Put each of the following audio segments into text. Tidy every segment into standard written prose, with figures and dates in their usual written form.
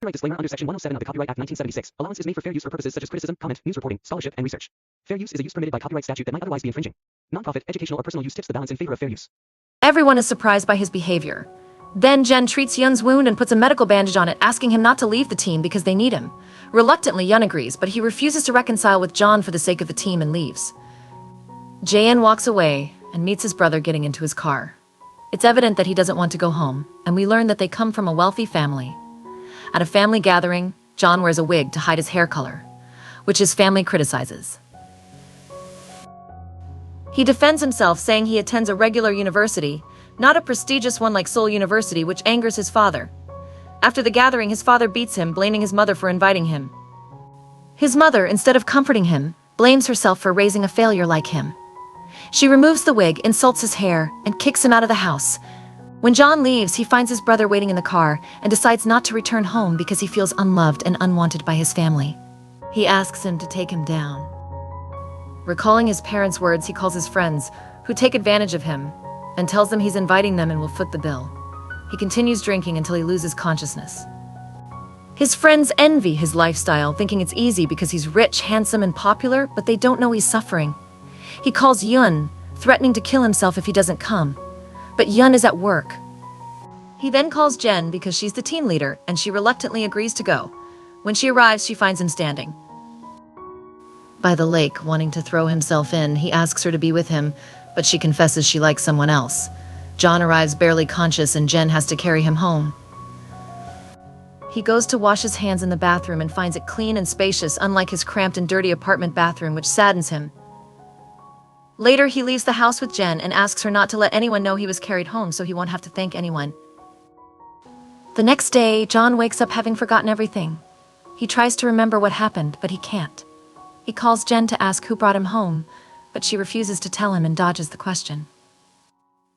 Copyright disclaimer under Section 107 of the Copyright Act 1976. Allowance is made for fair use for purposes such as criticism, comment, news reporting, scholarship, and research. Fair use is a use permitted by copyright statute that might otherwise be infringing. Nonprofit, educational, or personal use tips the balance in favor of fair use. Everyone is surprised by his behavior. Then Jen treats Yun's wound and puts a medical bandage on it, asking him not to leave the team because they need him. Reluctantly, Yun agrees, but he refuses to reconcile with John for the sake of the team and leaves. Jae-in walks away and meets his brother getting into his car. It's evident that he doesn't want to go home, and we learn that they come from a wealthy family. At a family gathering, John wears a wig to hide his hair color, which his family criticizes. He defends himself, saying he attends a regular university, not a prestigious one like Seoul University, which angers his father. After the gathering, his father beats him, blaming his mother for inviting him. His mother, instead of comforting him, blames herself for raising a failure like him. She removes the wig, insults his hair, and kicks him out of the house. When John leaves, he finds his brother waiting in the car and decides not to return home because he feels unloved and unwanted by his family. He asks him to take him down. Recalling his parents' words, he calls his friends, who take advantage of him, and tells them he's inviting them and will foot the bill. He continues drinking until he loses consciousness. His friends envy his lifestyle, thinking it's easy because he's rich, handsome, and popular, but they don't know he's suffering. He calls Yun, threatening to kill himself if he doesn't come. But Yun is at work. He then calls Jen because she's the team leader, and she reluctantly agrees to go. When she arrives, she finds him standing by the lake, wanting to throw himself in. He asks her to be with him, but she confesses she likes someone else. John arrives barely conscious, and Jen has to carry him home. He goes to wash his hands in the bathroom and finds it clean and spacious, unlike his cramped and dirty apartment bathroom, which saddens him. Later, he leaves the house with Jen and asks her not to let anyone know he was carried home so he won't have to thank anyone. The next day, John wakes up having forgotten everything. He tries to remember what happened, but he can't. He calls Jen to ask who brought him home, but she refuses to tell him and dodges the question.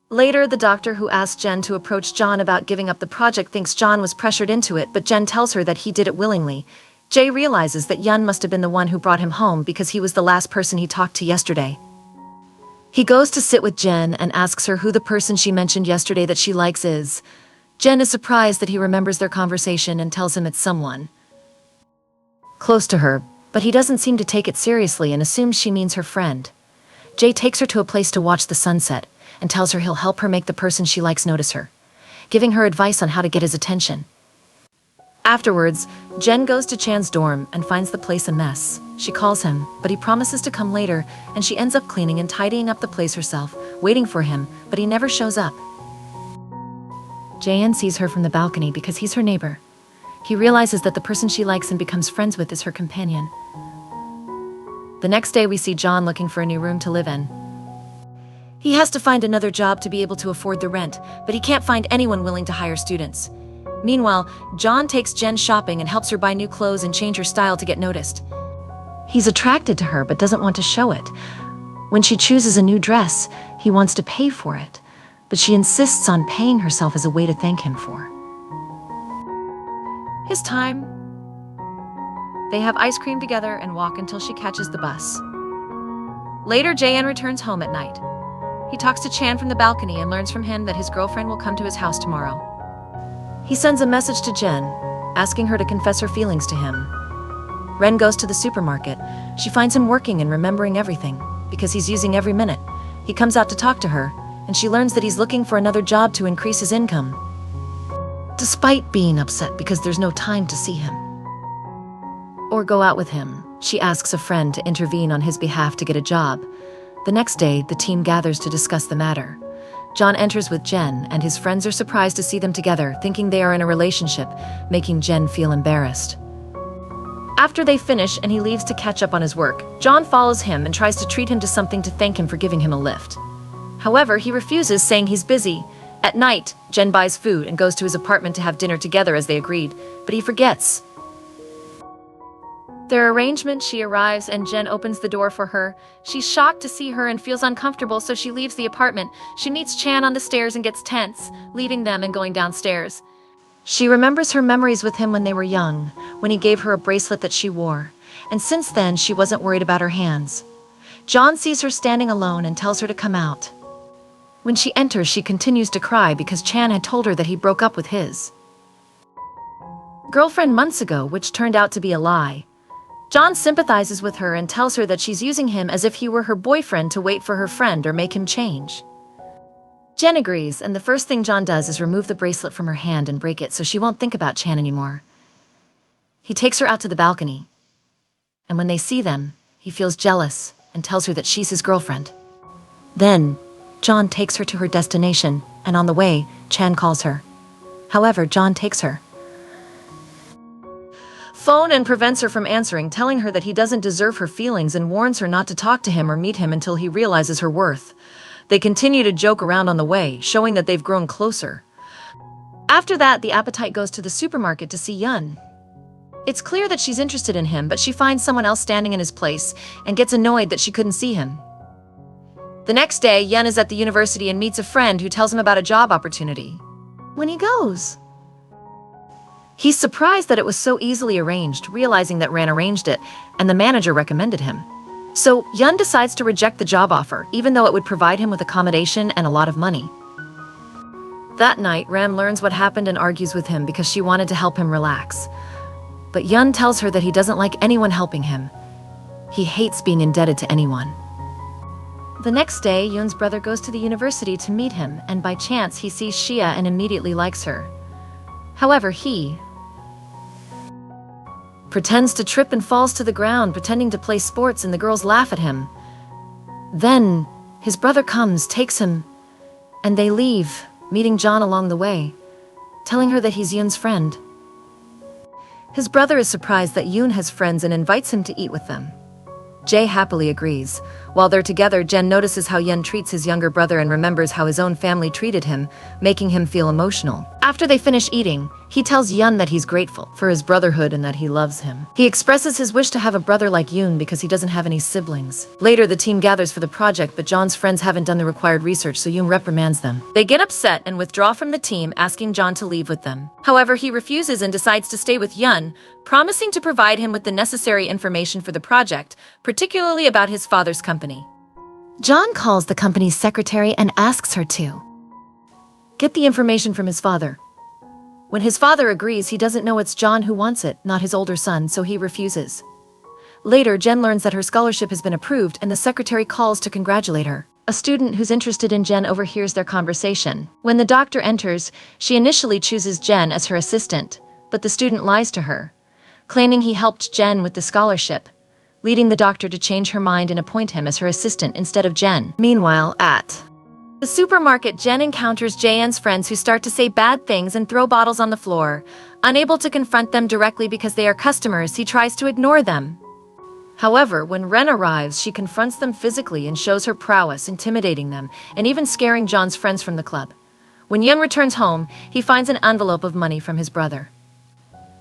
Later, the doctor who asked Jen to approach John about giving up the project thinks John was pressured into it, but Jen tells her that he did it willingly. Jae realizes that Yun must have been the one who brought him home because he was the last person he talked to yesterday. He goes to sit with Jen and asks her who the person she mentioned yesterday that she likes is. Jen is surprised that he remembers their conversation and tells him it's someone close to her, but he doesn't seem to take it seriously and assumes she means her friend. Jae takes her to a place to watch the sunset and tells her he'll help her make the person she likes notice her, giving her advice on how to get his attention. Afterwards, Jen goes to Chan's dorm and finds the place a mess. She calls him, but he promises to come later, and she ends up cleaning and tidying up the place herself, waiting for him, but he never shows up. Jae-in sees her from the balcony because he's her neighbor. He realizes that the person she likes and becomes friends with is her companion. The next day, we see John looking for a new room to live in. He has to find another job to be able to afford the rent, but he can't find anyone willing to hire students. Meanwhile, John takes Jen shopping and helps her buy new clothes and change her style to get noticed. He's attracted to her but doesn't want to show it. When she chooses a new dress, he wants to pay for it, but she insists on paying herself as a way to thank him for his time. They have ice cream together and walk until she catches the bus. Later, Jae-in returns home at night. He talks to Chan from the balcony and learns from him that his girlfriend will come to his house tomorrow. He sends a message to Jen, asking her to confess her feelings to him. Ren goes to the supermarket. She finds him working and remembering everything, because he's using every minute. He comes out to talk to her, and she learns that he's looking for another job to increase his income, despite being upset because there's no time to see him or go out with him. She asks a friend to intervene on his behalf to get a job. The next day, the team gathers to discuss the matter. John enters with Jen, and his friends are surprised to see them together, thinking they are in a relationship, making Jen feel embarrassed. After they finish and he leaves to catch up on his work, John follows him and tries to treat him to something to thank him for giving him a lift. However, he refuses, saying he's busy. At night, Jen buys food and goes to his apartment to have dinner together as they agreed, but he forgets their arrangement. She arrives and Jen opens the door for her. She's shocked to see her and feels uncomfortable, so she leaves the apartment. She meets Chan on the stairs and gets tense, leaving them and going downstairs. She remembers her memories with him when they were young, when he gave her a bracelet that she wore, and since then she wasn't worried about her hands. John sees her standing alone and tells her to come out. When she enters, she continues to cry because Chan had told her that he broke up with his girlfriend months ago, which turned out to be a lie. John sympathizes with her and tells her that she's using him as if he were her boyfriend to wait for her friend or make him change. Jen agrees, and the first thing John does is remove the bracelet from her hand and break it so she won't think about Chan anymore. He takes her out to the balcony, and when they see them, he feels jealous and tells her that she's his girlfriend. Then, John takes her to her destination, and on the way, Chan calls her. However, John takes her phone and prevents her from answering, telling her that he doesn't deserve her feelings and warns her not to talk to him or meet him until he realizes her worth. They continue to joke around on the way, showing that they've grown closer. After that, the appetite goes to the supermarket to see Yun. It's clear that she's interested in him, but she finds someone else standing in his place and gets annoyed that she couldn't see him. The next day, Yun is at the university and meets a friend who tells him about a job opportunity. When he goes, he's surprised that it was so easily arranged, realizing that Ran arranged it, and the manager recommended him. So, Yun decides to reject the job offer, even though it would provide him with accommodation and a lot of money. That night, Ran learns what happened and argues with him because she wanted to help him relax. But Yun tells her that he doesn't like anyone helping him. He hates being indebted to anyone. The next day, Yun's brother goes to the university to meet him, and by chance he sees Xia and immediately likes her. However, he pretends to trip and falls to the ground, pretending to play sports, and the girls laugh at him. Then, his brother comes, takes him, and they leave, meeting John along the way, telling her that he's Yun's friend. His brother is surprised that Yun has friends and invites him to eat with them. Jae happily agrees. While they're together, Jen notices how Yun treats his younger brother and remembers how his own family treated him, making him feel emotional. After they finish eating, he tells Yun that he's grateful for his brotherhood and that he loves him. He expresses his wish to have a brother like Yun because he doesn't have any siblings. Later, the team gathers for the project, but John's friends haven't done the required research, so Yun reprimands them. They get upset and withdraw from the team, asking John to leave with them. However, he refuses and decides to stay with Yun, promising to provide him with the necessary information for the project, particularly about his father's company. John calls the company's secretary and asks her to get the information from his father. When his father agrees, he doesn't know it's John who wants it, not his older son, so he refuses. Later, Jen learns that her scholarship has been approved and the secretary calls to congratulate her. A student who's interested in Jen overhears their conversation. When the doctor enters, she initially chooses Jen as her assistant, but the student lies to her, claiming he helped Jen with the scholarship, leading the doctor to change her mind and appoint him as her assistant instead of Jen. Meanwhile, at the supermarket, Jen encounters Jaeyeon's friends who start to say bad things and throw bottles on the floor. Unable to confront them directly because they are customers, he tries to ignore them. However, when Ren arrives, she confronts them physically and shows her prowess, intimidating them, and even scaring John's friends from the club. When Young returns home, he finds an envelope of money from his brother.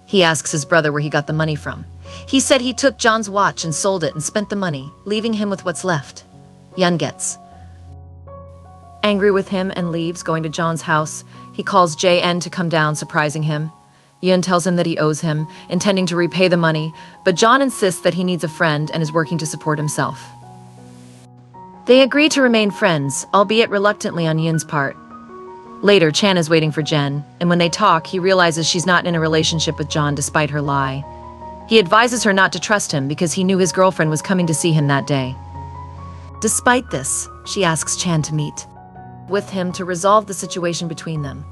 He asks his brother where he got the money from. He said he took John's watch and sold it and spent the money, leaving him with what's left. Yun gets angry with him and leaves, going to John's house. He calls Jae-en to come down, surprising him. Yun tells him that he owes him, intending to repay the money, but John insists that he needs a friend and is working to support himself. They agree to remain friends, albeit reluctantly on Yun's part. Later, Chan is waiting for Jen, and when they talk, he realizes she's not in a relationship with John despite her lie. He advises her not to trust him because he knew his girlfriend was coming to see him that day. Despite this, she asks Chan to meet with him to resolve the situation between them.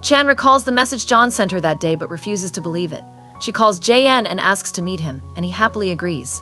Chan recalls the message John sent her that day but refuses to believe it. She calls Jae-en and asks to meet him, and he happily agrees.